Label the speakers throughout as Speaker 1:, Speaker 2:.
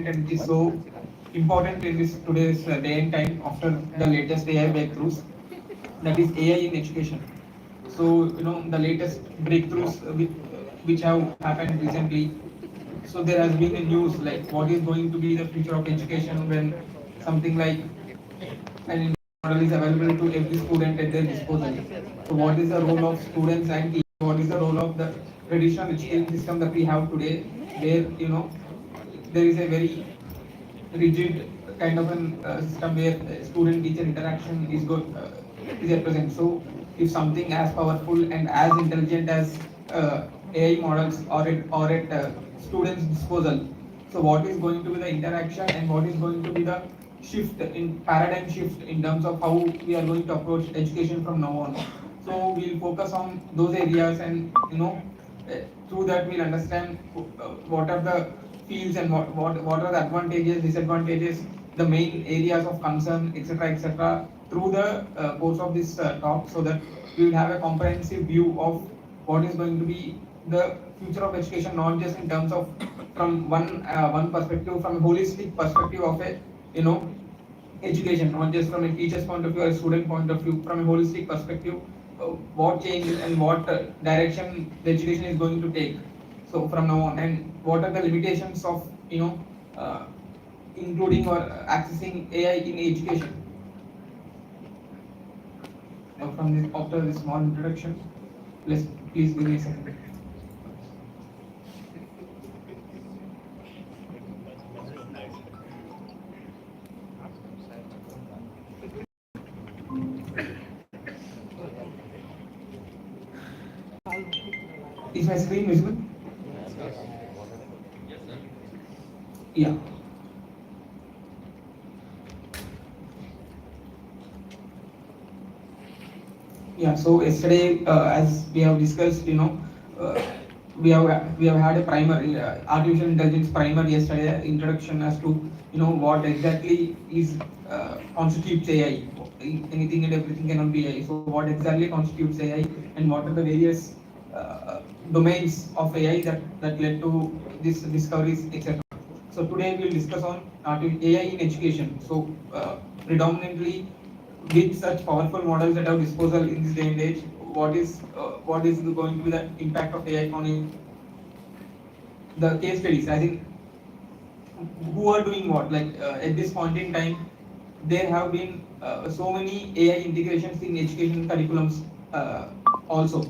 Speaker 1: and it is so important in this today's day and time after the latest AI breakthroughs, that is AI in education. So the latest breakthroughs which have happened recently. So there has been a news like what is going to be the future of education when something like an model is available to every student at their disposal. So what is the role of students and teachers? What is the role of the traditional education system that we have today, where there is a very rigid kind of an system where student teacher interaction is good is at present. So if something as powerful and as intelligent as AI models or at students disposal, so what is going to be the interaction and what is going to be the shift in paradigm shift in terms of how we are going to approach education from now on. So we'll focus on those areas, and through that we'll understand what are the fields and what are the advantages, disadvantages, the main areas of concern, etc., etc., through the course of this talk, so that we will have a comprehensive view of what is going to be the future of education, not just in terms of from one perspective, from a holistic perspective of a you know education, not just from a teacher's point of view or a student point of view, from a holistic perspective, what changes and what direction the education is going to take. So from now on, and what are the limitations of uh, including or accessing AI in education. From this, after this small introduction, please give me a second. Is my screen visible? Yeah. Yeah. So yesterday, as we have discussed, uh, we have had a primer, artificial intelligence primer yesterday, introduction as to what exactly is constitutes AI. Anything and everything cannot be AI. So what exactly constitutes AI, and what are the various domains of AI that led to these discoveries, etc. So today we will discuss on AI in education. So predominantly with such powerful models at our disposal in this day and age, what is going to be the impact of AI on the case studies? I think who are doing what? Like at this point in time, there have been so many AI integrations in education curriculums. Also,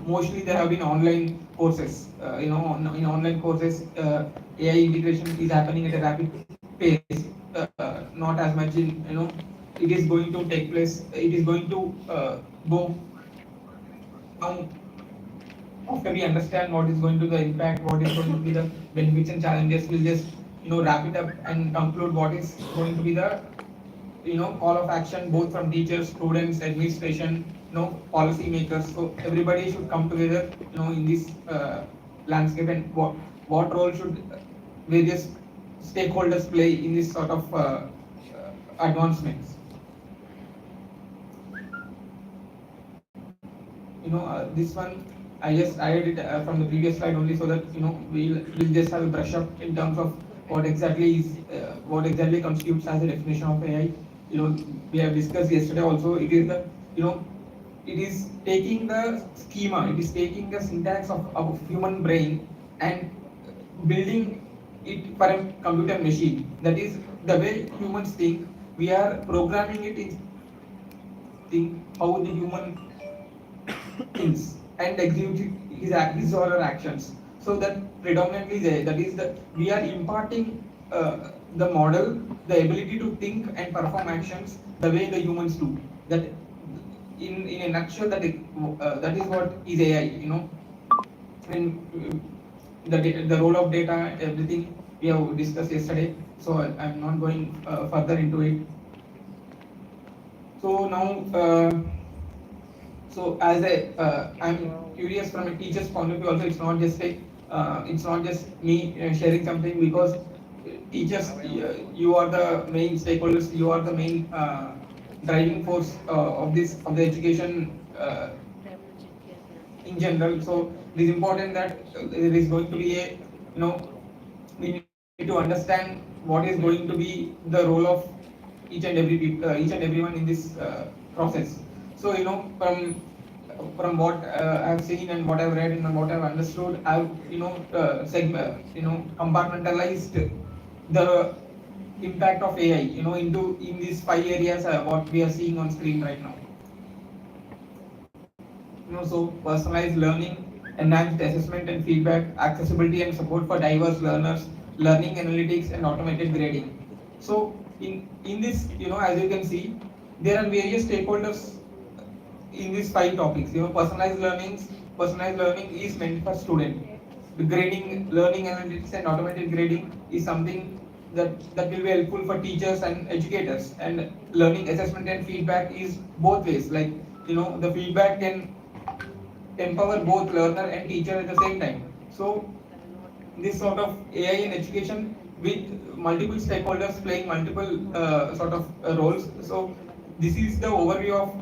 Speaker 1: mostly there have been online courses. In online courses, AI integration is happening at a rapid pace. Not as much in it is going to take place. It is going to go now after we understand what is going to be the impact, what is going to be the benefits and challenges. We'll just wrap it up and conclude what is going to be the call of action both from teachers, students, administration, policy makers. So everybody should come together in this landscape, and what role should various stakeholders play in this sort of advancements. This one I just added it from the previous slide only, so that we'll just have a brush up in terms of what exactly constitutes as a definition of AI. We have discussed yesterday also. It is the it is taking the schema, it is taking the syntax of human brain and building it for a computer machine. That is the way humans think. We are programming it in think how the human thinks and execute his or her actions. So that predominantly that is the we are imparting the model the ability to think and perform actions the way the humans do. That in a nutshell, that is what is AI. And the role of data, everything we have discussed yesterday. So I'm not going further into it. So now. So as I'm curious from a teacher's point of view also. It's not just me sharing something, because teachers, you are the main stakeholders, you are the main driving force of the education in general. So it is important that there is going to be a we need to understand what is going to be the role of each and everyone in this process. So from what I've seen and what I've read and what I've understood, I've compartmentalized the impact of AI into in these 5 areas what we are seeing on screen right now. So personalized learning, enhanced assessment and feedback, accessibility and support for diverse learners, learning analytics and automated grading. So in this, as you can see, there are various stakeholders in these 5 topics. Personalized learning is meant for student. The grading, learning analytics and automated grading is something that will be helpful for teachers and educators. And learning assessment and feedback is both ways. Like the feedback can empower both learner and teacher at the same time. So this sort of AI in education with multiple stakeholders playing multiple sort of roles. So this is the overview of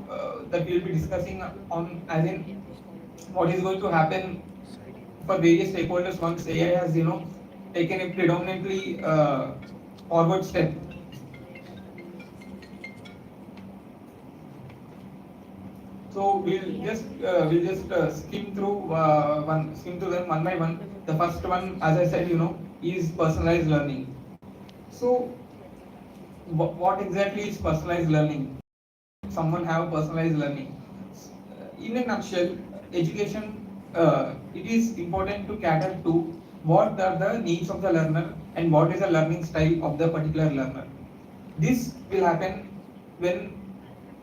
Speaker 1: that we will be discussing on, as in what is going to happen for various stakeholders once AI has taken a predominantly forward step. So we'll just skim through them one by one. The first one, as I said, is personalized learning. So what exactly is personalized learning? Someone have personalized learning. In a nutshell, education, it is important to cater to what are the needs of the learner and what is the learning style of the particular learner. This will happen when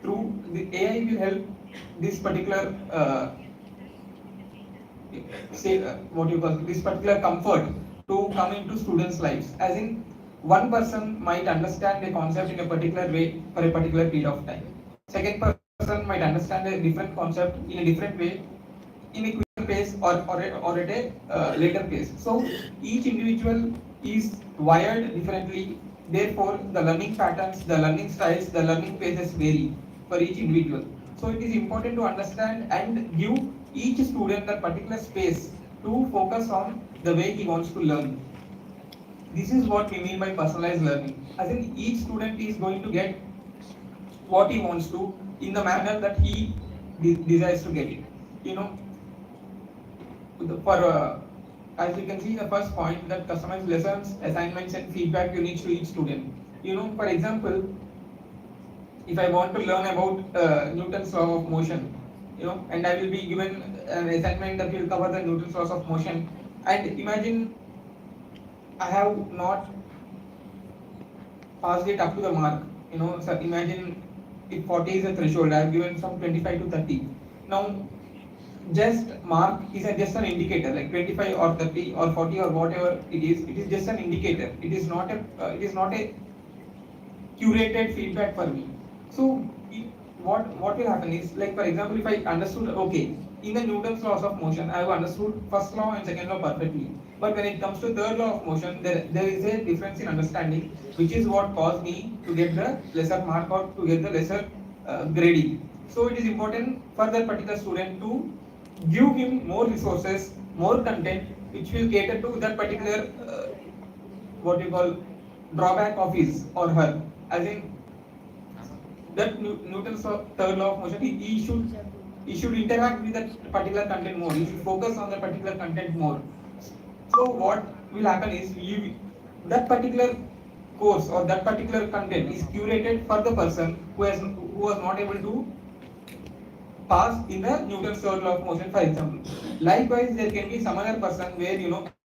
Speaker 1: through the AI will help this particular what you call this particular comfort to come into students' lives. As in, one person might understand a concept in a particular way for a particular period of time. Second person might understand a different concept in a different way in a quicker pace or at a later pace. So each individual is wired differently. Therefore, the learning patterns, the learning styles, the learning paces vary for each individual. So it is important to understand and give each student that particular space to focus on the way he wants to learn. This is what we mean by personalized learning. As in, each student is going to get what he wants to in the manner that he desires to get it. You know, for as you can see, the first point that customized lessons, assignments, and feedback unique to each student. For example, if I want to learn about Newton's law of motion, and I will be given an assignment that will cover the Newton's laws of motion, and imagine I have not passed it up to the mark. So imagine if 40 is a threshold, I have given some 25 to 30. Now, just mark is just an indicator, like 25 or 30 or 40 or whatever it is just an indicator. It is not a curated feedback for me. So what will happen is, like for example, if I understood, okay, in the Newton's laws of motion, I have understood first law and second law perfectly. But when it comes to third law of motion, there is a difference in understanding, which is what caused me to get the lesser mark or to get the lesser grading. So it is important for that particular student to give him more resources, more content, which will cater to that particular what you call drawback of his or her. As in that Newton's third law of motion, he should interact with that particular content more. He should focus on that particular content more. So what will happen is that particular course or that particular content is curated for the person who was not able to pass in the Newton's third law of motion, for example. Likewise, there can be some other person where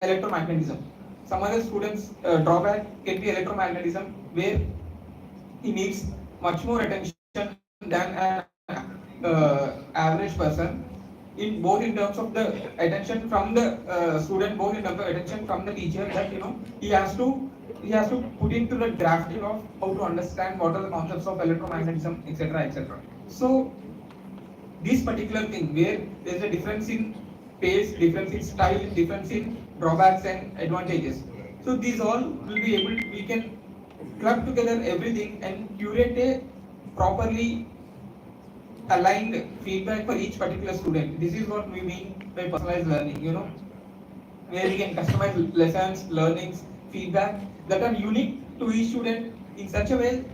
Speaker 1: electromagnetism. Some other students' drawback can be electromagnetism, where he needs much more attention than an average person, both in terms of the attention from the student, both in terms of attention from the teacher, that he has to put into the drafting of how to understand what are the concepts of electromagnetism, etc., etc. So this particular thing where there is a difference in pace, difference in style, difference in drawbacks and advantages. So these all will be able we can club together everything and curate a properly aligned feedback for each particular student. This is what we mean by personalized learning, where we can customize lessons, learnings, feedback, that are unique to each student in such a way,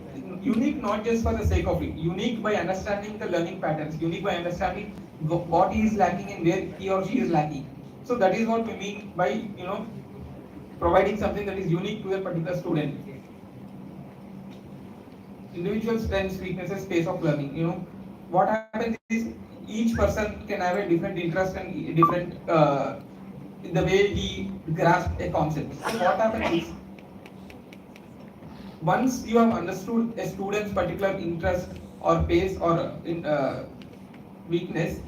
Speaker 1: unique not just for the sake of it, unique by understanding the learning patterns, unique by understanding what he is lacking and where he or she is lacking. So that is what we mean by providing something that is unique to a particular student. Individual strengths, weaknesses, pace of learning. What happens is each person can have a different interest and different the way he grasp a concept. So what happens is once you have understood a student's particular interest or pace or weakness,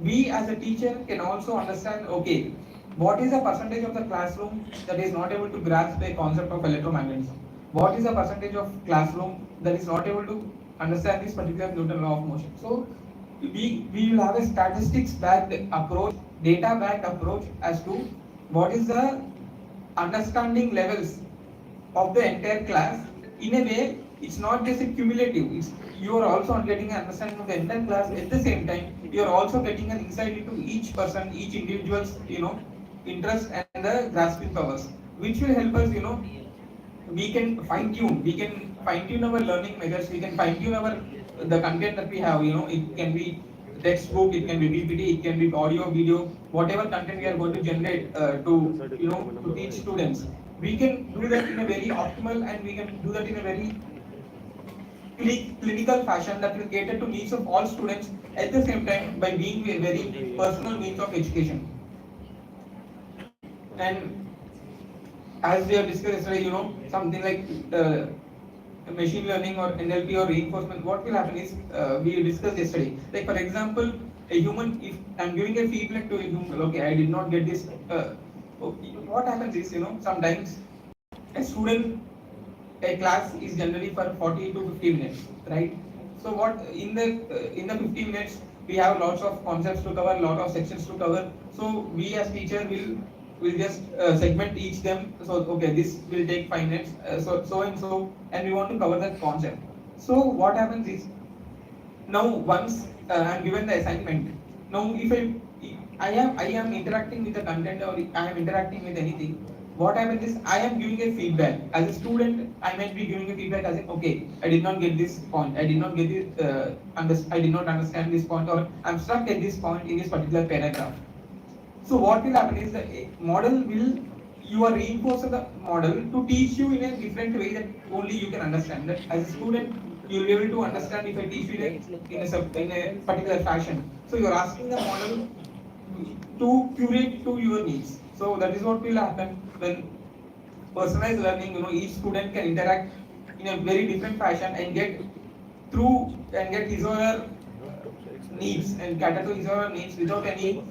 Speaker 1: we as a teacher can also understand, okay, what is the percentage of the classroom that is not able to grasp the concept of electromagnetism? What is the percentage of classroom that is not able to understand this particular Newton law of motion? So we will have a statistics backed approach, data backed approach as to what is the understanding levels of the entire class. In a way, it's not just a cumulative, you are also getting an understanding of the entire class. At the same time, you are also getting an insight into each person, each individual's interest and the grasping powers, which will help us, we can fine tune our learning methods, we can fine tune our the content that we have. It can be textbook, it can be PPT, it can be audio, video, whatever content we are going to generate to teach students. We can do that in a very optimal and we can do that in a very clinical fashion that will cater to needs of all students at the same time by being a very personal means of education. And as we have discussed yesterday, something like machine learning or NLP or reinforcement, what will happen is, we discussed yesterday. Like for example, a human, if I'm giving a feedback to a human, okay, I did not get this. What happens is, sometimes a student, a class is generally for 40 to 50 minutes, right? So what in the 50 minutes we have lots of concepts to cover, lot of sections to cover. So we as teacher will just segment each them. So okay, this will take 5 minutes, so and so, and we want to cover that concept. So what happens is, now once I'm given the assignment, now if I am interacting with the content or I am interacting with anything, what happens is I am giving a feedback. As a student, I might be giving a feedback as in, okay, I did not get this point, I did not get it, I did not understand this point, or I'm stuck at this point in this particular paragraph. So what will happen is the model will, you are reinforcing the model to teach you in a different way that only you can understand. That as a student, you will be able to understand if I teach you in a particular fashion. So you are asking the model to curate to your needs. So that is what will happen when personalized learning. Each student can interact in a very different fashion and get his or her needs and cater to his or her needs without any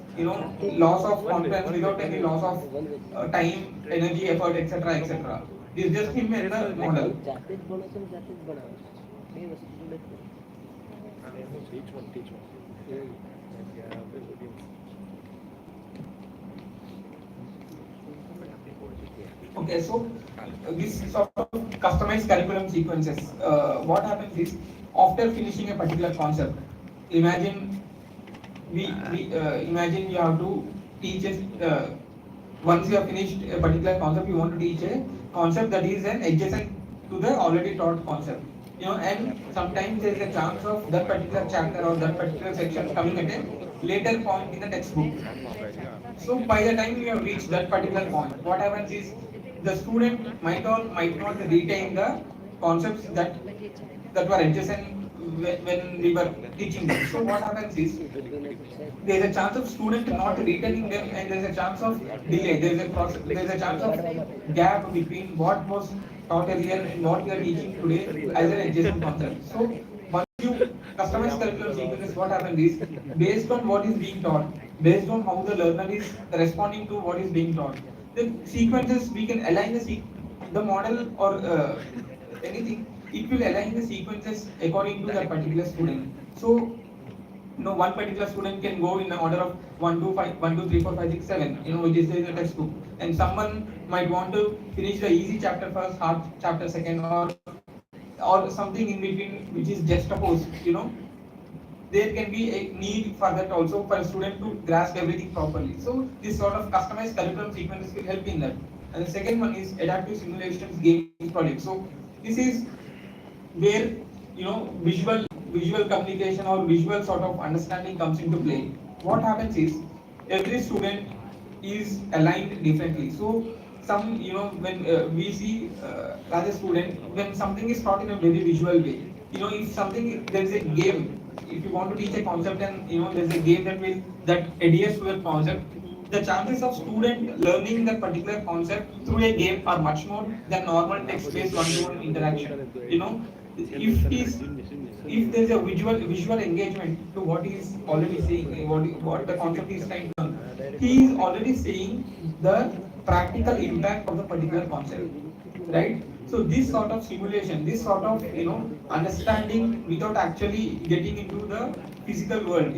Speaker 1: loss of confidence, without any loss of time, energy, effort, etc., etc. This is just him and the model. Okay, so this sort of customized curriculum sequences. What happens is, after finishing a particular concept, imagine imagine you have to teach it. Once you have finished a particular concept, you want to teach a concept that is an adjacent to the already taught concept. And sometimes there is a chance of that particular chapter or that particular section coming at a later point in the textbook. So by the time you have reached that particular point, what happens is the student might or might not retain the concepts that were adjacent when we were teaching them. So what happens is there is a chance of student not retaining them, and there is a chance of delay. There is a chance of gap between what was taught earlier and what we are teaching today as an adjacent concept. So once you customize curriculum sequences, what happens is, based on what is being taught, based on how the learner is responding to what is being taught, the sequences we can align the model or anything. It will align the sequences according to that particular student. So one particular student can go in the order of 1 2 5 1 2 3 4 5 6 7, which is the textbook, and someone might want to finish the easy chapter first, hard chapter second, or something in between which is just opposed. There can be a need for that also, for a student to grasp everything properly. So this sort of customized curriculum sequences will help in that. And the second one is adaptive simulations games project. So this is where visual communication or visual sort of understanding comes into play. What happens is every student is aligned differently. So some when we see as a student, when something is taught in a very visual way, if something there is a game, if you want to teach a concept and there's a game that adheres to that concept, the chances of student learning that particular concept through a game are much more than normal text-based one-to-one interaction. If there is a visual engagement to what he is already saying, what the concept is trying to learn, he is already saying the practical impact of the particular concept, right? So this sort of simulation, this sort of understanding without actually getting into the physical world,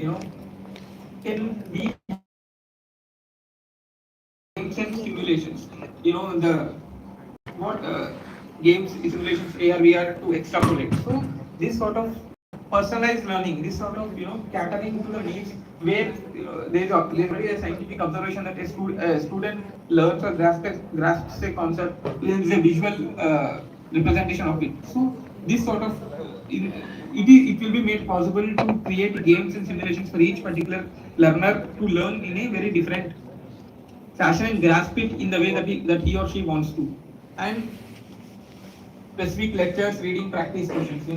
Speaker 1: can be ancient simulations. The what games, simulations, AR, VR to extrapolate. So this sort of personalized learning, this sort of catering to the needs, where there's already a scientific observation that a student learns or grasps a concept, there is a visual representation of it. So this sort of it will be made possible to create games and simulations for each particular learner to learn in a very different fashion and grasp it in the way that he or she wants to. And specific lectures, reading practice questions,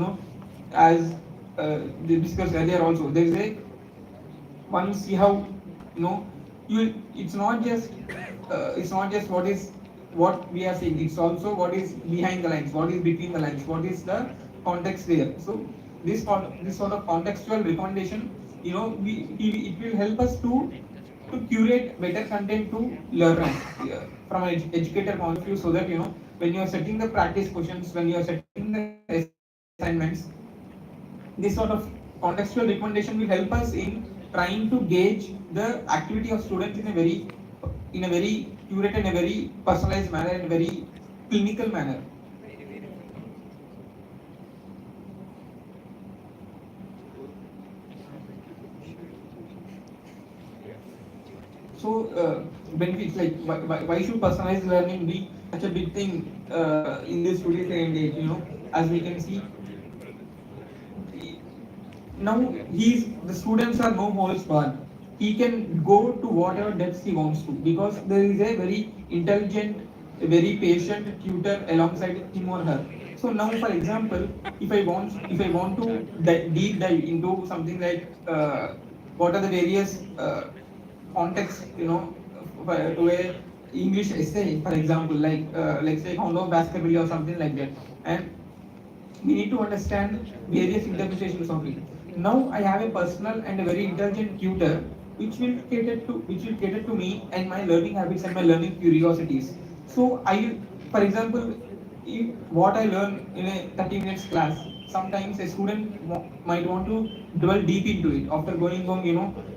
Speaker 1: as we discussed earlier also, there is a one see how you know you it's not just what we are saying, it's also what is behind the lines, what is between the lines, what is the context there. So this sort of contextual recommendation, it will help us to curate better content to learners, from an educator point of view, so that when you are setting the practice questions, when you are setting the assignments, this sort of contextual recommendation will help us in trying to gauge the activity of students in a very curated and a very personalized manner and a very clinical manner. So benefits, like why should personalized learning be such a big thing in this today's day and age? As we can see, now the students are no holds barred. He can go to whatever depths he wants to, because there is a very intelligent, a very patient tutor alongside him or her. So now, for example, if I want to deep dive into something like what are the various contexts, to a English essay, for example, like say Hondo basketball or something like that, and we need to understand various interpretations of it. Now I have a personal and a very intelligent tutor which will cater to me and my learning habits and my learning curiosities. So for example, what I learn in a 30 minutes class, sometimes a student might want to dwell deep into it. After going home,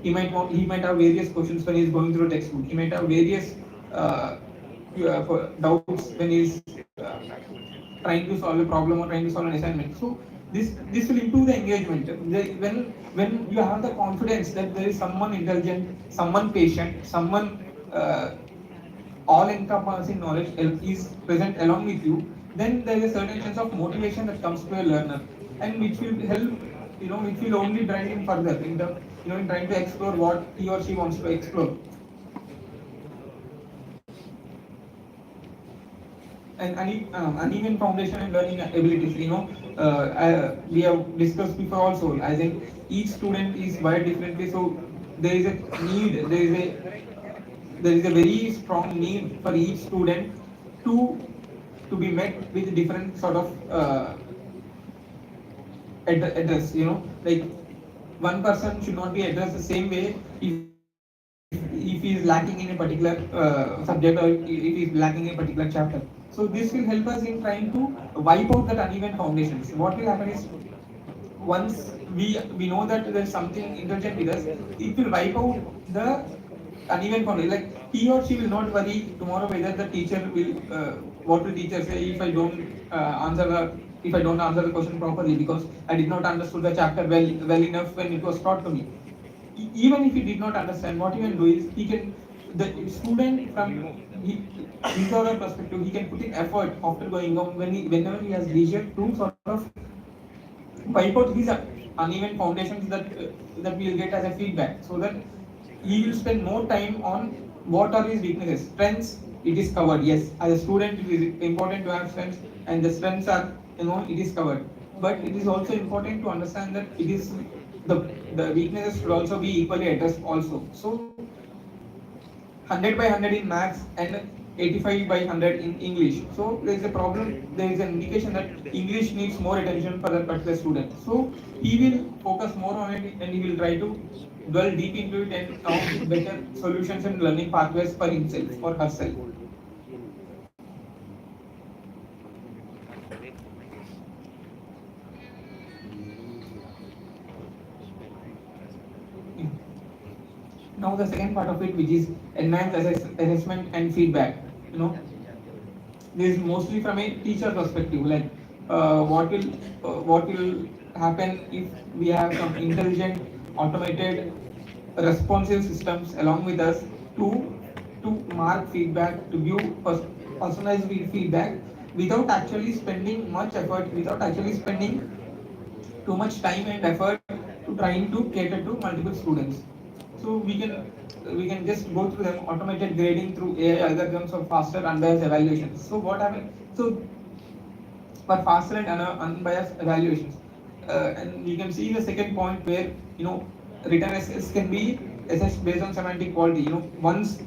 Speaker 1: he might have various questions when he's going through a textbook. He might have various doubts when he's trying to solve a problem or trying to solve an assignment. So this will improve the engagement. When you have the confidence that there is someone intelligent, someone patient, someone all encompassing knowledge is present along with you, then there is a certain sense of motivation that comes to a learner, and which will help, which will only drive him further in trying to explore what he or she wants to explore. And uneven foundation and learning abilities. We have discussed before also. I think each student is wired differently, so there is a need. There is a very strong need for each student to be met with different sort of address. Like one person should not be addressed the same way if he is lacking in a particular subject, or if he is lacking in a particular chapter. So this will help us in trying to wipe out that uneven foundations. What will happen is, once we know that there is something intelligent with us, it will wipe out the uneven foundation. Like he or she will not worry tomorrow whether the teacher will what will teacher say if I don't answer the question properly, because I did not understood the chapter well enough when it was taught to me. Even if he did not understand, what he can do is, the student from he, his or her perspective, he can put in effort after going on whenever he has leisure to sort of wipe out these uneven foundations that we will get as a feedback, so that he will spend more time on what are his weaknesses. Strengths, it is covered. Yes, as a student, it is important to have strengths, and the strengths are, it is covered. But it is also important to understand that it is the the weaknesses should also be equally addressed also. So 100 by 100 in maths and 85 by 100 in English. So there is a problem, there is an indication that English needs more attention for that particular student. So he will focus more on it and he will try to dwell deep into it and found better solutions and learning pathways for himself or herself. Now the second part of it, which is enhanced assessment and feedback. You know, this is mostly from a teacher perspective, like what will happen if we have some intelligent, automated, responsive systems along with us to to mark feedback, to give personalized feedback without actually spending much effort, without actually spending too much time and effort to trying to cater to multiple students. So we can just go through them automated grading through AI algorithms of faster unbiased evaluations. So what happened? So for faster and unbiased evaluations, and you can see the second point where written essays can be assessed based on semantic quality. Once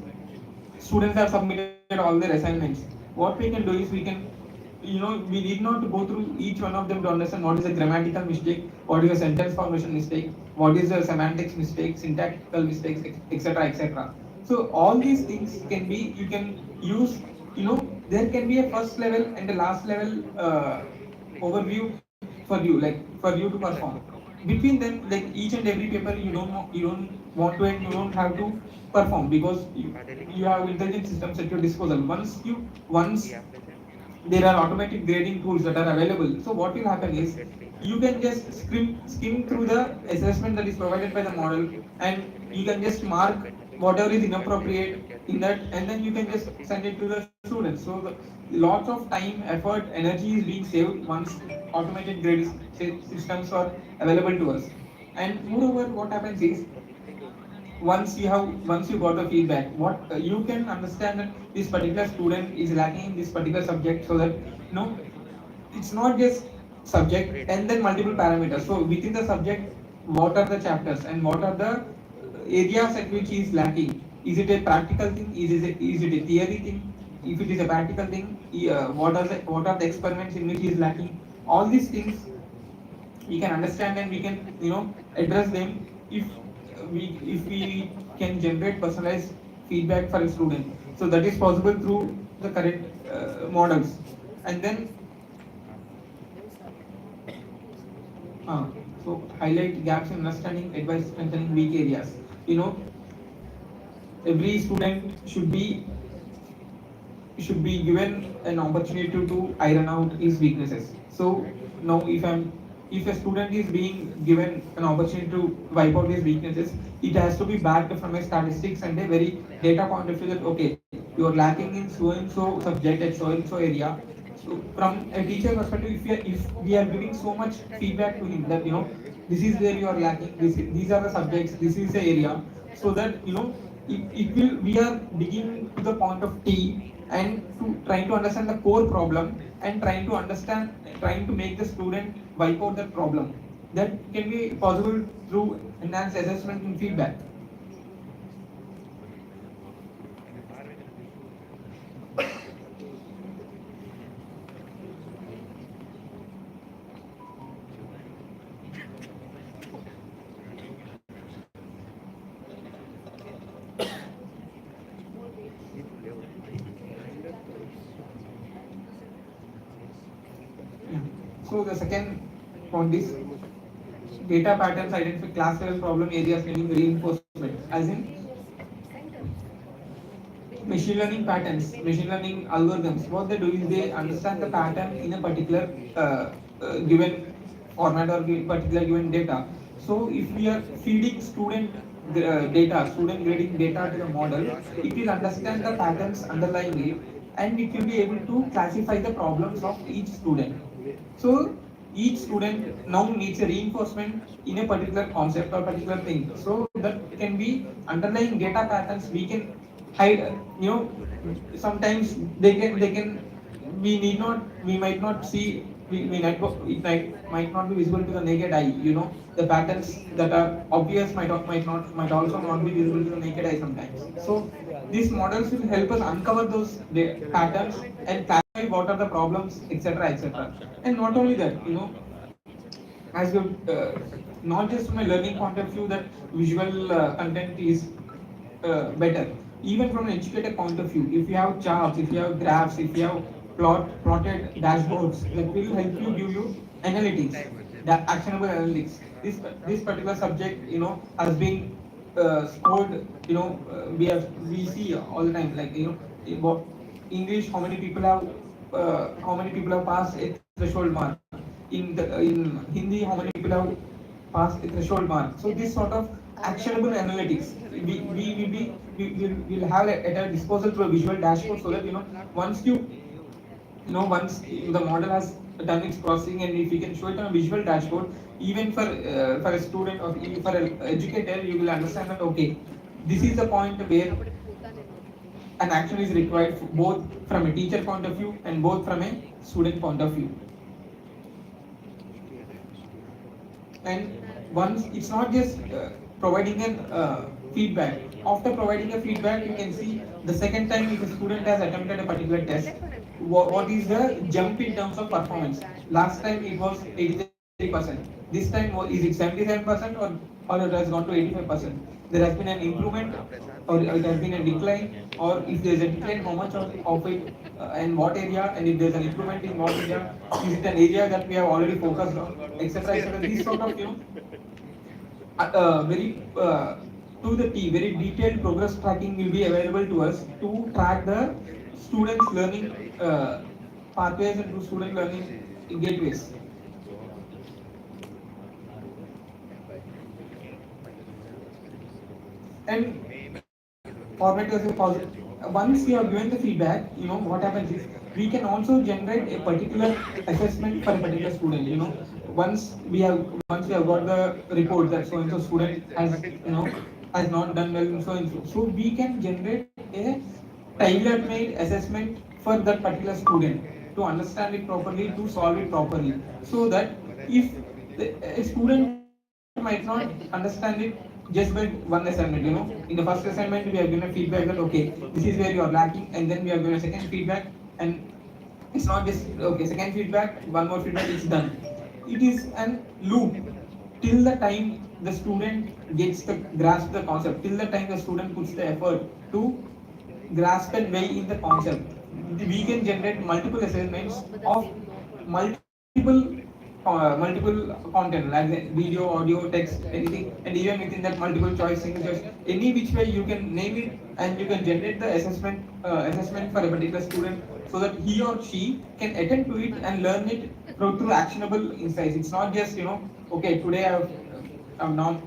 Speaker 1: students have submitted all their assignments, what we can do is we need not to go through each one of them to understand what is a grammatical mistake, what is a sentence formation mistake, what is a semantics mistake, syntactical mistakes, etc., etc. So all these things can be, you can use, there can be a first level and a last level overview for you, like for you to perform. Between them, like each and every paper, you don't want to, and you don't have to perform, because you have intelligent systems at your disposal. Once there are automatic grading tools that are available. So what will happen is you can just skim through the assessment that is provided by the model, and you can just mark whatever is inappropriate in that, and then you can just send it to the students. So lots of time, effort, energy is being saved once automated grading systems are available to us. And moreover, what happens is once you got the feedback, what you can understand that this particular student is lacking in this particular subject, so that it's not just subject and then multiple parameters. So within the subject, what are the chapters and what are the areas at which he is lacking? Is it a practical thing? Is it a theory thing? If it is a practical thing, what are the experiments in which he is lacking? All these things we can understand, and we can address them if we can generate personalized feedback for a student. So that is possible through the current models. And then uh, so highlight gaps in understanding, advise strengthening weak areas. you know every student should be given an opportunity to iron out his weaknesses. So now, if a student is being given an opportunity to wipe out his weaknesses, it has to be backed from a statistics and a very data point of view, that okay, you are lacking in so and so subject at so and so area. So from a teacher perspective, if we are giving so much feedback to him that this is where you are lacking, these are the subjects, this is the area, so that it will we are digging to the point of T, and to trying to understand the core problem, and trying to make the student wipe out that problem. That can be possible through enhanced assessment and feedback. Yeah. So the second point is data patterns identify class level problem areas needing reinforcement. As in machine learning algorithms. What they do is they understand the pattern in a particular given format or particular given data. So if we are feeding student data, student grading data to the model, it will understand the patterns underlying it, and it will be able to classify the problems of each student. So each student now needs a reinforcement in a particular concept or particular thing. So that can be underlying data patterns we can hide. Sometimes they can we need not we might not see we might not be visible to the naked eye. The patterns that are obvious might also not be visible to the naked eye sometimes. So these models will help us uncover those patterns and clarify what are the problems, etc., etc. And not only that, as you not just from a learning point of view that visual content is better. Even from an educator point of view, if you have charts, if you have graphs, if you have plotted dashboards, that will help you give you analytics, the actionable analytics. This particular subject, has been scored. We see all the time, like, English, how many people have passed a threshold mark. In Hindi, how many people have passed a threshold mark. So this sort of actionable analytics we will have at our disposal through a visual dashboard, so that once once the model has done its processing, and if you can show it on a visual dashboard, even for a student or even for an educator, you will understand that, okay, this is the point where an action is required, both from a teacher point of view and both from a student point of view. And once it's not just providing an feedback. After providing a feedback, you can see the second time if a student has attempted a particular test, what is the jump in terms of performance. Last time it was 83%. This time is it 77%, or it has gone to 85%. There has been an improvement, or it has been a decline, or if there is a decline, how much of it and what area, and if there is an improvement in what area, is it an area that we have already focused on, etc., etc. These sort of very to the T, very detailed progress tracking will be available to us to track the students' learning pathways and to student learning gateways. And format as a positive. Once you have given the feedback, what happens is we can also generate a particular assessment for a particular student. Once we have got the report that so and so student has not done well in so and so. So we can generate a tailor-made assessment for that particular student to understand it properly, to solve it properly, so that if a student might not understand it just by one assignment. In the first assignment we have given a feedback that, okay, this is where you are lacking, and then we have given a second feedback, and it's not just okay, second feedback, one more feedback, it's done. It is an loop till the time the student gets the grasp the concept, till the time the student puts the effort to grasp and weigh in the concept. We can generate multiple assessments of multiple multiple content, like the video, audio, text, anything, and even within that multiple choice, single choice, any which way you can name it, and you can generate the assessment for a particular student, so that he or she can attend to it and learn it through actionable insights. It's not just okay, today I've not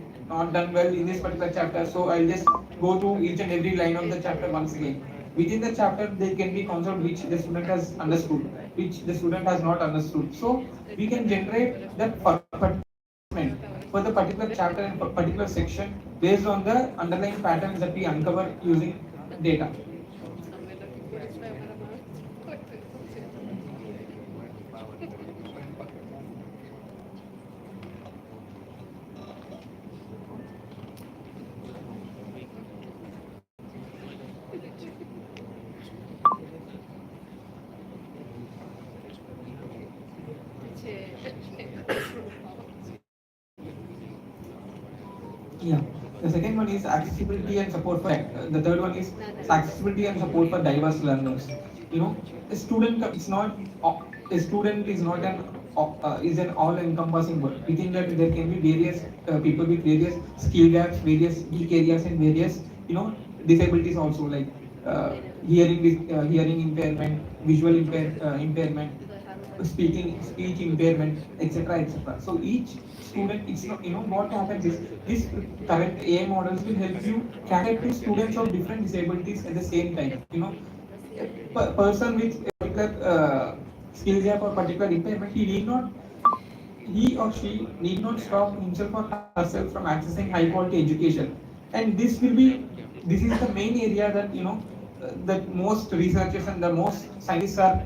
Speaker 1: done well in this particular chapter, so I'll just go through each and every line of the chapter once again. Within the chapter, there can be concept which the student has understood, which the student has not understood. So we can generate that assessment for the particular chapter and particular section based on the underlying patterns that we uncover using data. Yeah. The second one is accessibility and support for the third one is accessibility and support for diverse learners. A student it's not a student is not an is an all-encompassing word. Within that, there can be various people with various skill gaps, various weak areas, and various disabilities also, like hearing impairment, visual impairment, speech impairment, etc., etc. So each student, it's not, what happens is this current AI models will help you cater to students of different disabilities at the same time. A person with a particular skill gap or particular impairment, he or she need not stop himself or herself from accessing high quality education. And this is the main area that that most researchers and the most scientists are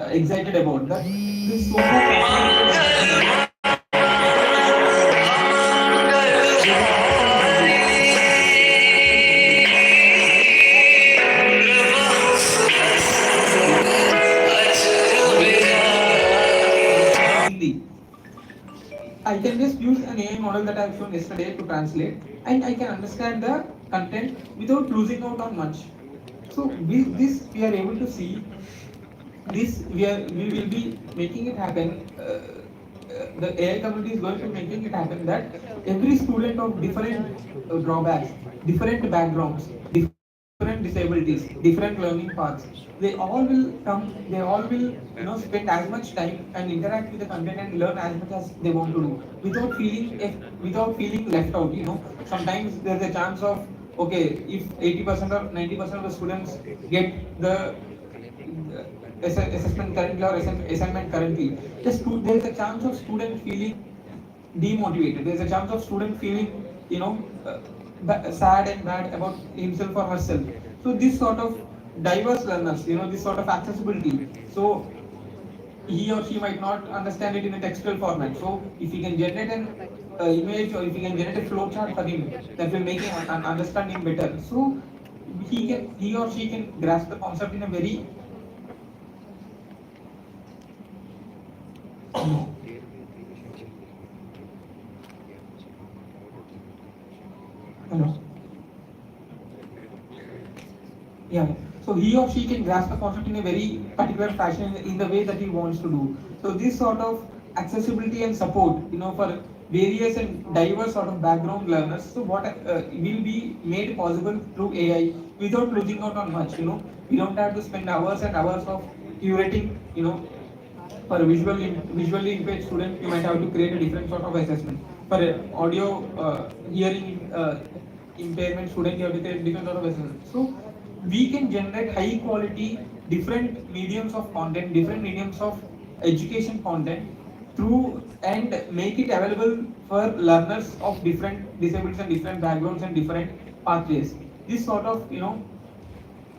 Speaker 1: excited about, that this so much facilitated Hindi. I can just use an AI model that I've shown yesterday to translate, and I can understand the content without losing out on much. So with this, we are able to see this. We will be making it happen. The AI community is going to be making it happen that every student of different drawbacks, different backgrounds, different disabilities, different learning paths, they all will come. They all will spend as much time and interact with the content and learn as much as they want to do without feeling left out. Sometimes there's a chance of, okay, if 80% or 90% of the students get the assessment currently or assignment currently, there is a chance of student feeling demotivated. There is a chance of student feeling, sad and bad about himself or herself. So this sort of diverse learners, this sort of accessibility. So he or she might not understand it in a textual format. So if you can generate an image, or if you can generate a flow chart for him, that will make him understand him better. So he or she can grasp the concept in a very hello. Yeah. So he or she can grasp the concept in a very particular fashion in the way that he wants to do. So this sort of accessibility and support, for various and diverse sort of background learners. So what will be made possible through AI without losing out on much. We don't have to spend hours and hours of curating. For a visually impaired student, you might have to create a different sort of assessment. For an audio hearing impairment student, you have to create different sort of assessment. So we can generate high quality, different mediums of content, different mediums of education content through, and make it available for learners of different disabilities and different backgrounds and different pathways. This sort of,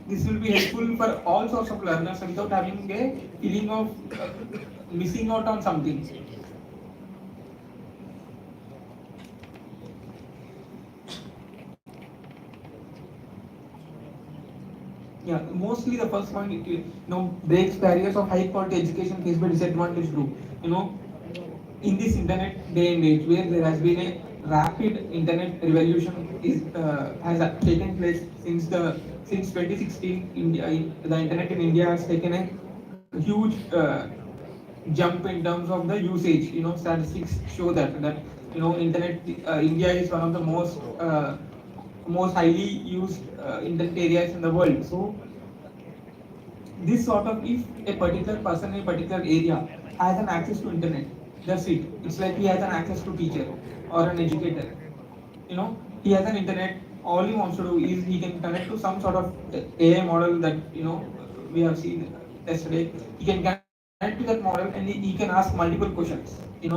Speaker 1: this will be helpful for all sorts of learners without having a feeling of missing out on something. Yeah, mostly the first point, breaks barriers of high quality education faced by disadvantaged group. In this internet day and age, where there has been a rapid internet revolution has taken place since 2016. The internet in India has taken a huge jump in terms of the usage. Statistics show that internet India is one of the most highly used internet areas in the world. So this sort of, if a particular person in a particular area has an access to internet, that's it. It's like he has an access to teacher or an educator. He has an internet. All he wants to do is he can connect to some sort of AI model that we have seen yesterday. He can connect to that model, and he can ask multiple questions. He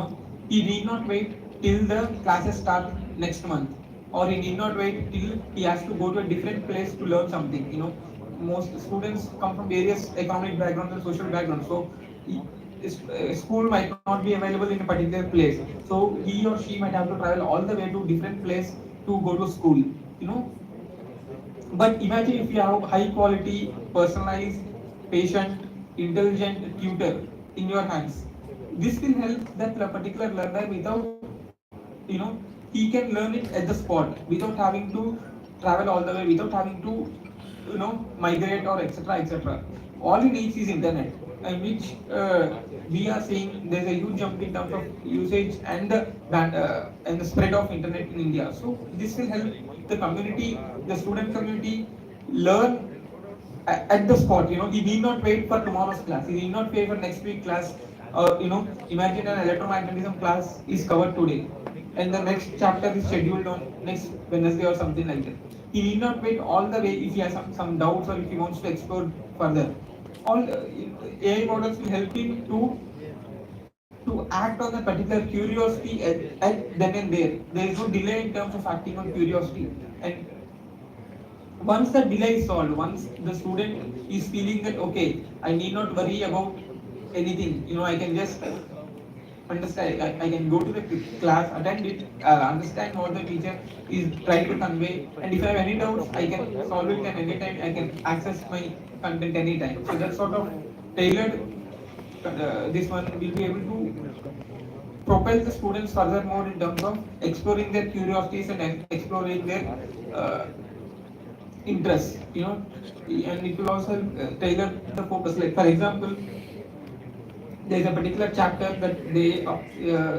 Speaker 1: need not wait till the classes start next month, or he need not wait till he has to go to a different place to learn something. Most students come from various economic backgrounds and social backgrounds. So school might not be available in a particular place. So he or she might have to travel all the way to different place to go to school. You know, but imagine if you have high quality, personalized, patient, intelligent tutor in your hands. This will help that particular learner without, he can learn it at the spot without having to travel all the way, without having to, migrate or etc. etc. All he needs is internet, in which we are seeing there's a huge jump in terms of usage and the spread of internet in India. So this will help the community, the student community, learn at the spot. He need not wait for tomorrow's class. He need not wait for next week class. Imagine an electromagnetism class is covered today, and the next chapter is scheduled on next Wednesday or something like that. He need not wait all the way if he has some doubts or if he wants to explore further. All AI models will help him to act on a particular curiosity at then and there. There is no delay in terms of acting on curiosity. And once the delay is solved, once the student is feeling that okay, I need not worry about anything, I can just understand, I can go to the class, attend it, understand what the teacher is trying to convey, and if I have any doubts, I can solve it at any time, I can access my content anytime. So that sort of tailored, this one will be able to propel the students furthermore in terms of exploring their curiosities and exploring their interests, and it will also tailor the focus. Like for example, there is a particular chapter that the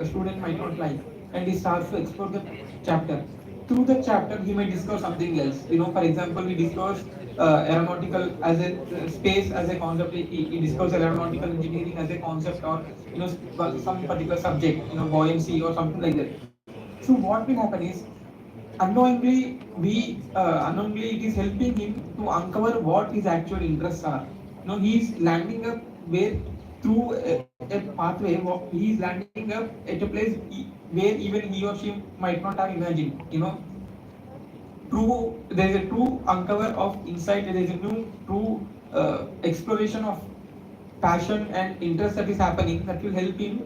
Speaker 1: student might not like, and he starts to explore the chapter. Through the chapter, he may discover something else. For example, he discovers aeronautical as a space as a concept. He discovers aeronautical engineering as a concept, or some particular subject, buoyancy or something like that. So what will happen is, unknowingly it is helping him to uncover what his actual interests are. He is landing up where through a pathway. He is landing up at a place where even he or she might not have imagined. There is a true uncover of insight. There is a new true exploration of passion and interest that is happening, that will help him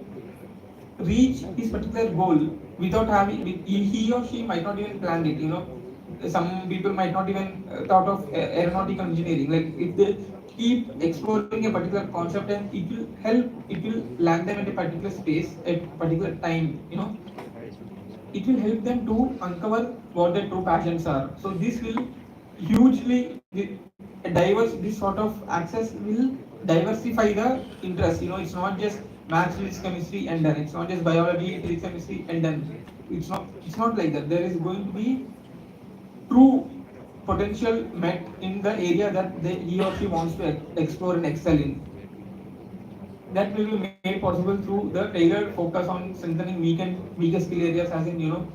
Speaker 1: reach his particular goal without having, he or she might not even plan it. Some people might not even thought of aeronautical engineering. Like if they keep exploring a particular concept, and it will land them at a particular space at particular time. It will help them to uncover what their true passions are. So this will hugely this sort of access will diversify the interest. It's not just maths, physics, chemistry and done. It's not just biology, physics, chemistry and done. It's not like that. There is going to be true potential met in the area that he or she wants to explore and excel in. That will be made possible through the tailored focus on strengthening weaker skill areas, as in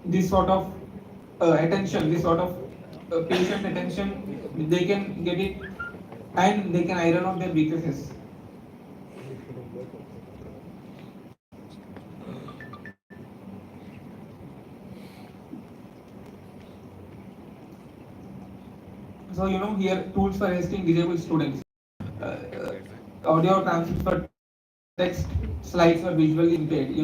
Speaker 1: this sort of attention, this sort of patient attention. They can get it, and they can iron out their weaknesses. So here tools for assisting disabled students. Audio transcripts for text, slides for visually impaired.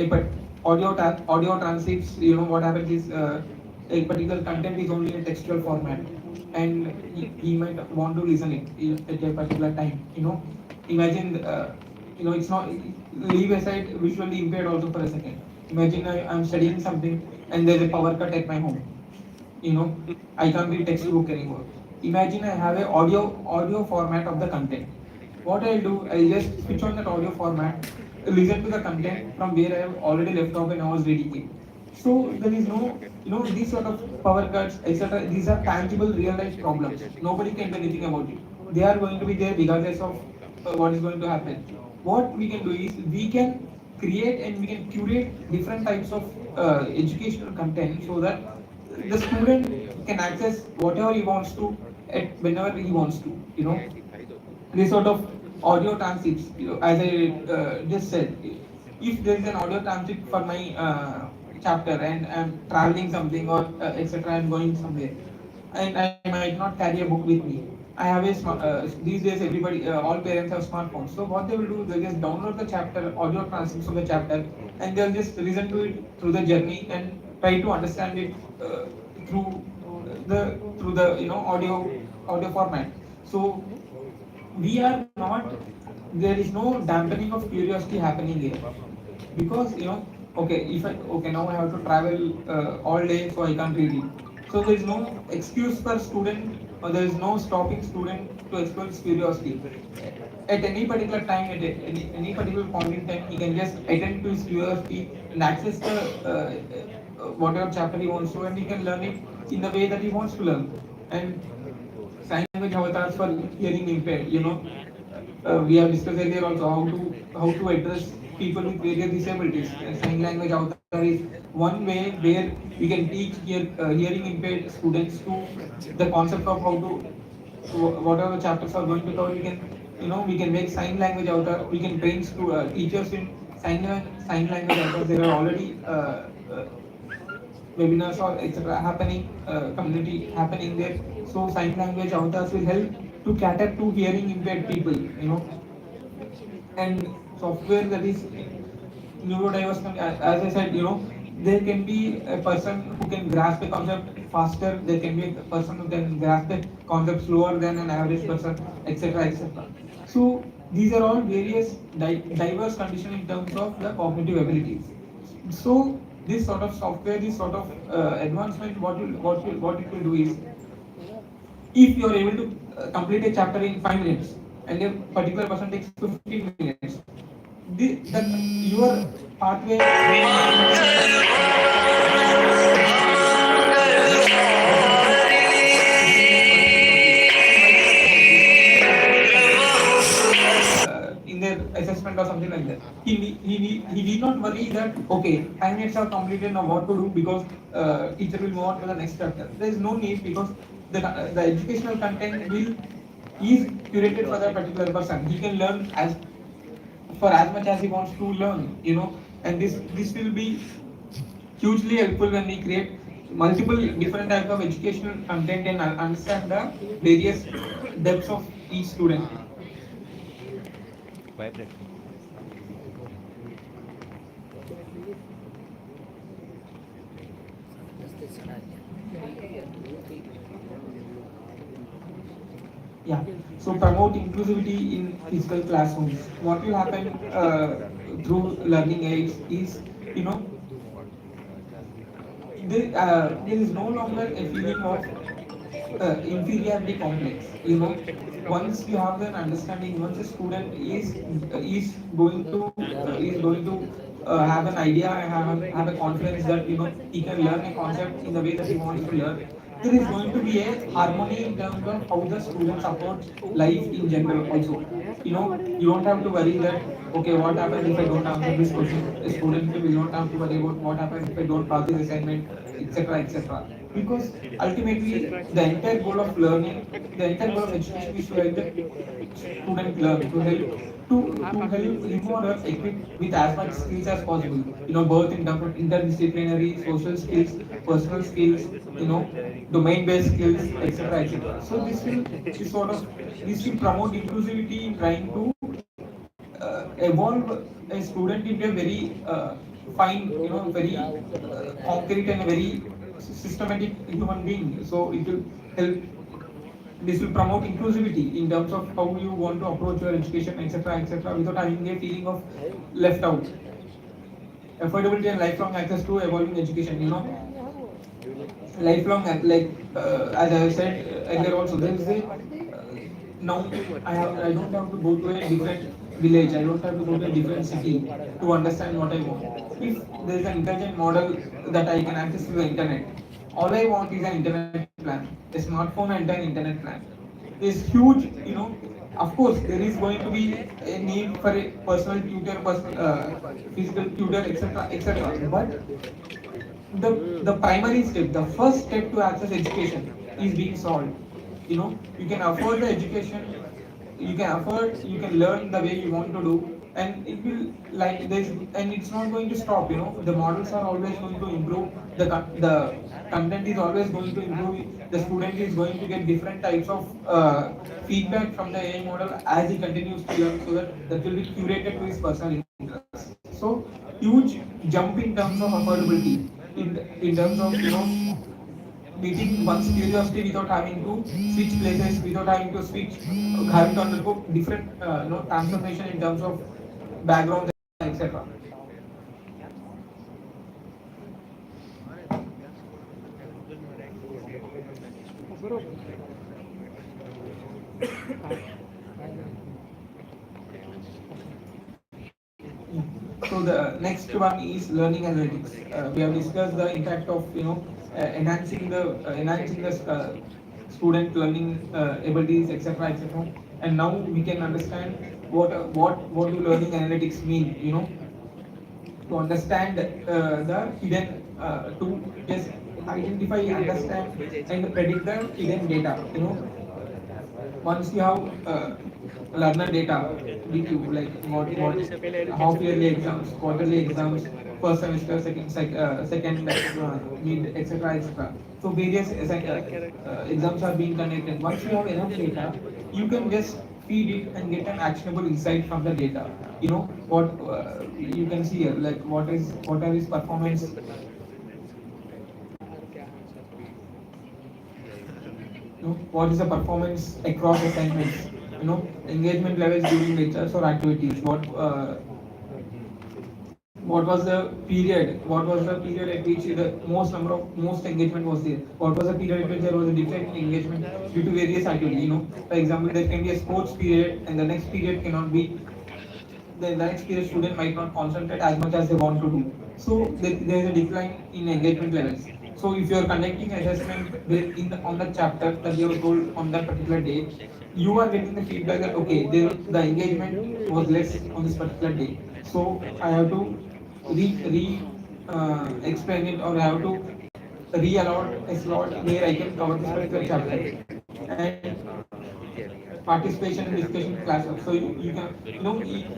Speaker 1: But audio transcripts. What happens is, a particular content is only in a textual format, and he might want to listen it at a particular time. Imagine, it's not, leave aside visually impaired also for a second. Imagine I'm studying something and there's a power cut at my home. I can't read textbook anymore. Imagine I have a audio format of the content. What I'll do, I'll just switch on that audio format, listen to the content from where I have already left off when I was reading it. So there is no, these sort of power cuts, etc. These are tangible real life problems. Nobody can do anything about it. They are going to be there regardless of what is going to happen. What we can do is, we can create and we can curate different types of educational content, so that the student can access whatever he wants to at whenever he wants to. This sort of audio transcripts, as I just said, if there is an audio transcript for my chapter and I'm traveling something, or etc., I'm going somewhere, and I might not carry a book with me. I have a these days everybody, all parents have smartphones. So what they will do, they just download the chapter, audio transcripts of the chapter, and they'll just listen to it through the journey and try to understand it through the audio format. So we are not, there is no dampening of curiosity happening here, because okay, if I, okay, now I have to travel all day, so I can't read it. So there is no excuse for student, or there is no stopping student to explore his curiosity. At any particular time, at any particular point in time, he can just attend to his curiosity and access the whatever chapter he wants to, and he can learn it in the way that he wants to learn. And sign language avatars for hearing impaired. We have discussed earlier also how to address people with various disabilities. Sign language avatar is one way where we can teach hearing impaired students to the concept of how to whatever chapters are going to cover. We can make sign language avatar. We can train teachers in sign language avatars. There are already webinars or etc. happening, community happening there. So sign language avatars will help to cater to hearing impaired people. And software that is neurodiverse, as I said, there can be a person who can grasp a concept faster. There can be a person who can grasp a concept slower than an average person, etc., etc. So these are all various diverse conditions in terms of the cognitive abilities. So this sort of software, this sort of advancement, what it will do is, if you are able to complete a chapter in 5 minutes, and a particular person takes 15 minutes, your pathway in their assessment or something like that. He need not worry that okay, 5 minutes are completed, now what to do, because teacher will move on to the next chapter. There is no need, because the educational content will is curated for that particular person. He can learn for as much as he wants to learn. And this will be hugely helpful when we create multiple different types of educational content and understand the various depths of each student. Yeah. So promote inclusivity in physical classrooms. What will happen through learning aids is, you know, there is no longer a feeling of inferiority complex. Once you have an understanding, once a student is going to have an idea and have a confidence that he can learn a concept in the way that he wants to learn, there is going to be a harmony in terms of how the student supports life in general also. You don't have to worry that okay, what happens if I don't answer this question. A student will not have to worry about what happens if I don't pass this assignment, etc., etc. Because ultimately the entire goal of learning, the entire goal of education is to help the student learn, to help him or her equipped with as much skills as possible. Both in terms of interdisciplinary, social skills, personal skills, domain-based skills, etc., etc. So this will promote inclusivity in trying to evolve a student into a very fine, very concrete and very systematic human being. So it will help. This will promote inclusivity in terms of how you want to approach your education, etc., etc., without having a feeling of left out. Affordability and lifelong access to evolving education. Lifelong, as I said earlier also, there is a now I don't have to go to a different village, I don't have to go to a different city to understand what I want. If there is an intelligent model that I can access to the internet, all I want is an internet plan, a smartphone and an internet plan. Is huge. Of course there is going to be a need for a personal tutor, personal physical tutor, etc., etc., but the primary step, the first step to access education is being solved. You can afford the education, you can learn the way you want to do, and it will like this, and it's not going to stop. The models are always going to improve, the content is always going to improve, the student is going to get different types of feedback from the AI model as he continues to learn, so that will be curated to his personal interest. So huge jump in terms of affordability, in terms of meeting one's curiosity without having to switch places, without having to switch, having to undergo different transformation in terms of backgrounds, etc. So the next one is learning analytics. We have discussed the impact of enhancing the student learning abilities, etc., etc. And now we can understand what do learning analytics mean. To understand the hidden to just identify, understand, and predict the hidden data. Once you have learner data with you, like what half yearly exams, quarterly exams, first semester, second mid, etc., etc. So various exams are being conducted. Once you have enough data, you can just feed it and get an actionable insight from the data. What you can see here, like what are his performance, what is the performance across assignments, engagement levels during lectures or activities, what was the period at which the most engagement was there, what was the period at which there was a decline in engagement due to various activities. For example, there can be a sports period and the next period cannot be, the next period student might not concentrate as much as they want to do. So there is a decline in engagement levels. So if you are conducting assessment on the chapter that you have told on that particular day, you are getting the feedback that okay, the engagement was less on this particular day. So I have to explain it, or I have to re-allot a slot where I can cover this particular chapter. And participation and discussion in classroom. So you can,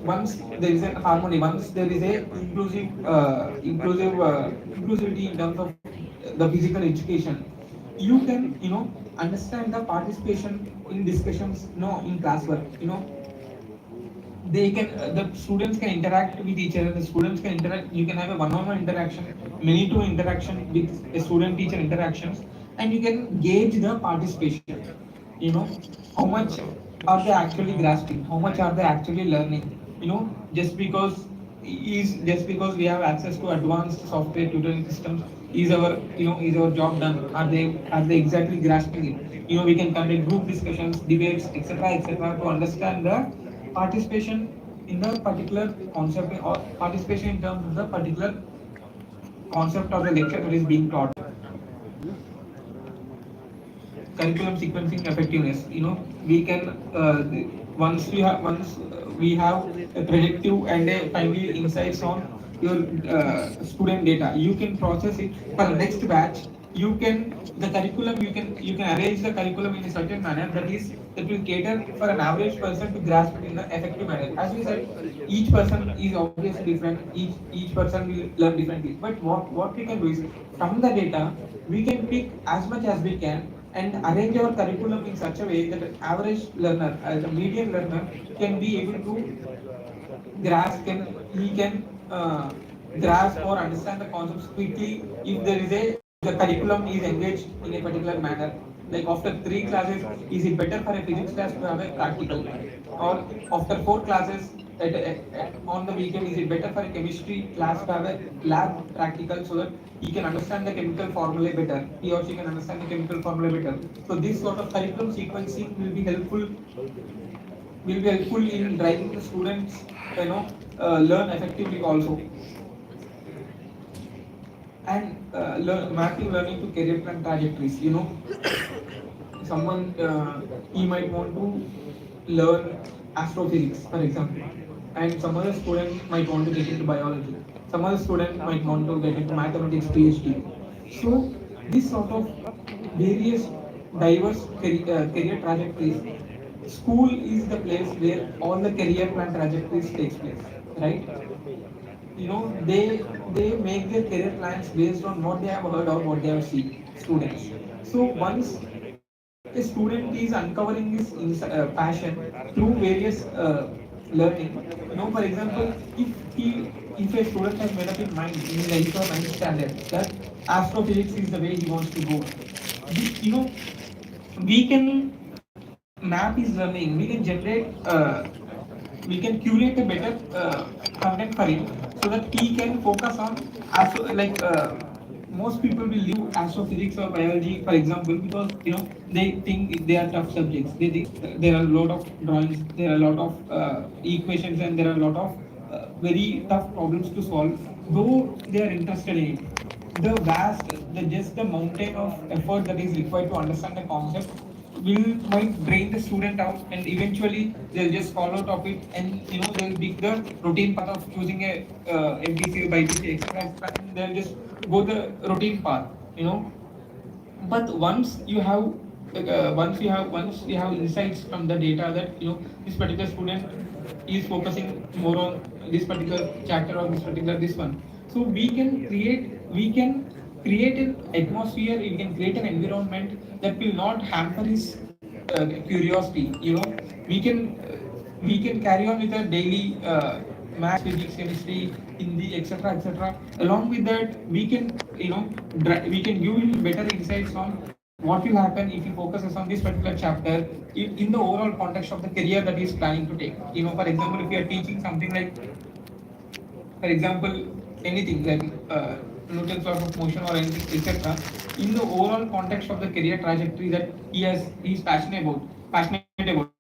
Speaker 1: once there is an harmony, once there is a inclusivity in terms of the physical education, you can, understand the participation in discussions, in classwork. They can the students can interact with each other, the students can interact, you can have a one-on-one interaction, many to interaction with a student teacher interactions, and you can gauge the participation. you know how much are they actually grasping, how much are they actually learning. Just because we have access to advanced software tutoring systems, is our job done? Are they exactly grasping it? We can conduct group discussions, debates, etc., to understand the participation in the particular concept, or participation in terms of the particular concept or the lecture that is being taught. Curriculum sequencing effectiveness. We can, once we have a predictive and a timely insights on your student data, you can process it for the next batch. The curriculum, you can arrange the curriculum in a certain manner that will cater for an average person to grasp it in an effective manner. As we said, each person is obviously different, each person will learn differently, but what we can do is, from the data, we can pick as much as we can and arrange our curriculum in such a way that an average learner, as a median learner, can be able to he can grasp or understand the concepts quickly if the curriculum is engaged in a particular manner. Like after 3 classes, is it better for a physics class to have a practical, or after 4 classes on the weekend, is it better for a chemistry class to have a lab practical, so that he can understand the chemical formula better, he or she can understand the chemical formula better. So this sort of curriculum sequencing will be helpful in driving the students, learn effectively also. And mapping learning to career plan trajectories. Someone, he might want to learn astrophysics, for example, and some other student might want to get into biology, some other student might want to get into mathematics PhD. So this sort of various diverse career trajectories, school is the place where all the career plan trajectories takes place, right? They make their career plans based on what they have heard or what they have seen, students. So once a student is uncovering his passion through various learning, for example, if a student has made up his mind in the 8th or 9th standard that astrophysics is the way he wants to go, you know we can map his learning, we can curate a better content for him, so that he can focus on most people will leave astrophysics or biology, for example, because they think they are tough subjects. They think there are a lot of drawings, there are a lot of equations, and there are a lot of very tough problems to solve, though they are interested in it. The vast, the just the mountain of effort that is required to understand the concept will might drain the student out, and eventually they'll just fall out of it, and they'll pick the routine path of choosing a MPC, BPC, etc. And they'll just go the routine path. But once you have insights from the data that this particular student is focusing more on this particular chapter or this one, so we can create an atmosphere, we can create an environment that will not hamper his curiosity. We can carry on with the daily maths, physics, chemistry, Hindi, etc., etc. Along with that, we can give him better insights on what will happen if he focuses on this particular chapter in the overall context of the career that he is planning to take. For example, if you are teaching something like, for example, anything like Newton's laws of motion or anything, etc., in the overall context of the career trajectory that he's passionate about.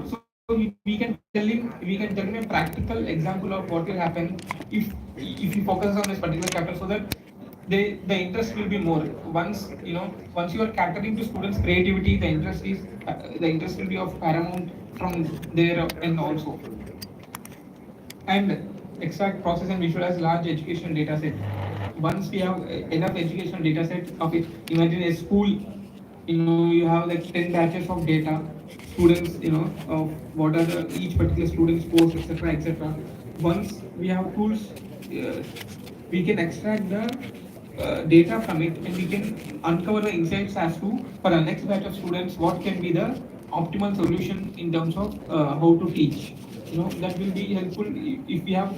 Speaker 1: So we can tell him a practical example of what will happen if he focuses on this particular chapter, so that the interest will be more. Once you are catering to students' creativity, the interest will be of paramount from there and also. And extract, process, and visualize large educational data set. Once we have enough educational data set of it, imagine a school, you have like 10 batches of data, students, of what are each particular student's course, etc., etc. Once we have tools, we can extract the data from it, and we can uncover the insights as to, for the next batch of students, what can be the optimal solution in terms of how to teach. That will be helpful if we have,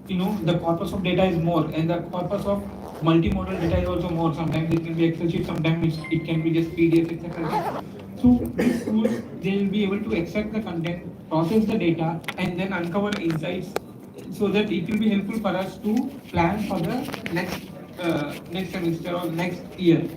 Speaker 1: the corpus of data is more, and the corpus of multimodal data is also more. Sometimes it can be Excel sheet, sometimes it can be just PDF, etc. So these tools, they will be able to extract the content, process the data, and then uncover insights, so that it will be helpful for us to plan for the next semester or next year.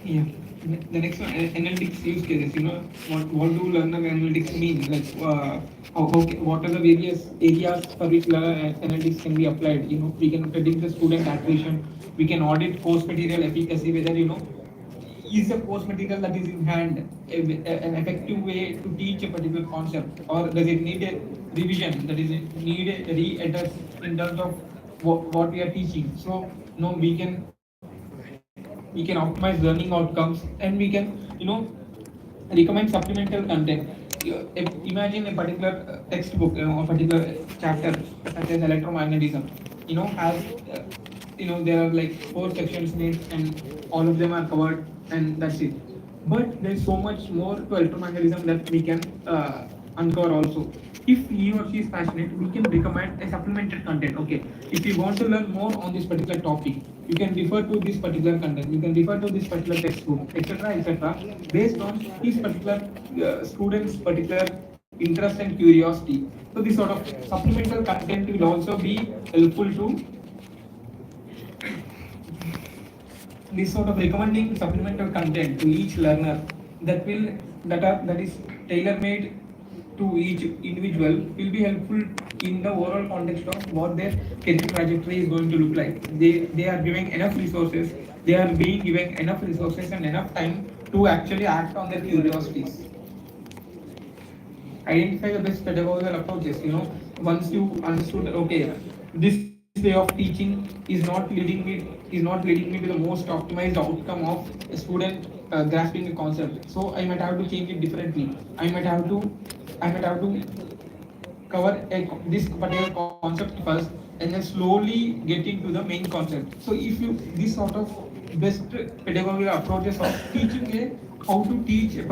Speaker 1: Yeah. The next one, analytics use cases. What do learner analytics mean? Like, what are the various areas for which learner analytics can be applied? We can predict the student attrition. We can audit course material efficacy, whether is the course material that is in hand an effective way to teach a particular concept, or does it need a revision? That is, it need a re-address in terms of what we are teaching. So, we can optimize learning outcomes, and we can recommend supplemental content. Imagine a particular textbook, a particular chapter such as electromagnetism, has there are like 4 sections in it, and all of them are covered, and that's it. But there's so much more to electromagnetism that we can uncover also. If he or she is passionate, we can recommend a supplemented content. Okay, if you want to learn more on this particular topic, you can refer to this particular content, you can refer to this particular textbook, etc., etc., based on his particular student's particular interest and curiosity. So this sort of supplemental content will also be helpful to this sort of recommending supplemental content to each learner, that is tailor made to each individual, will be helpful in the overall context of what their career trajectory is going to look like. They are giving enough resources, they are being given enough resources and enough time to actually act on their curiosities. Identify the best pedagogical approaches. Once you understood that, okay, this way of teaching is not leading me to the most optimized outcome of a student grasping a concept, so I might have to change it differently. I might have to cover this particular concept first, and then slowly get into the main concept. So if you this sort of best pedagogical approaches of teaching a how to teach a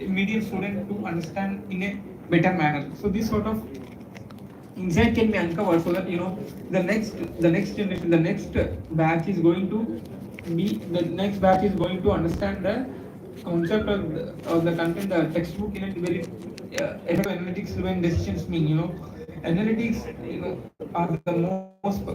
Speaker 1: medium student to understand in a better manner. So this sort of insight can be uncovered, so that the next generation, the next batch is going to understand the concept or the content, the textbook in a very effective analytics driven decisions mean, analytics, are the most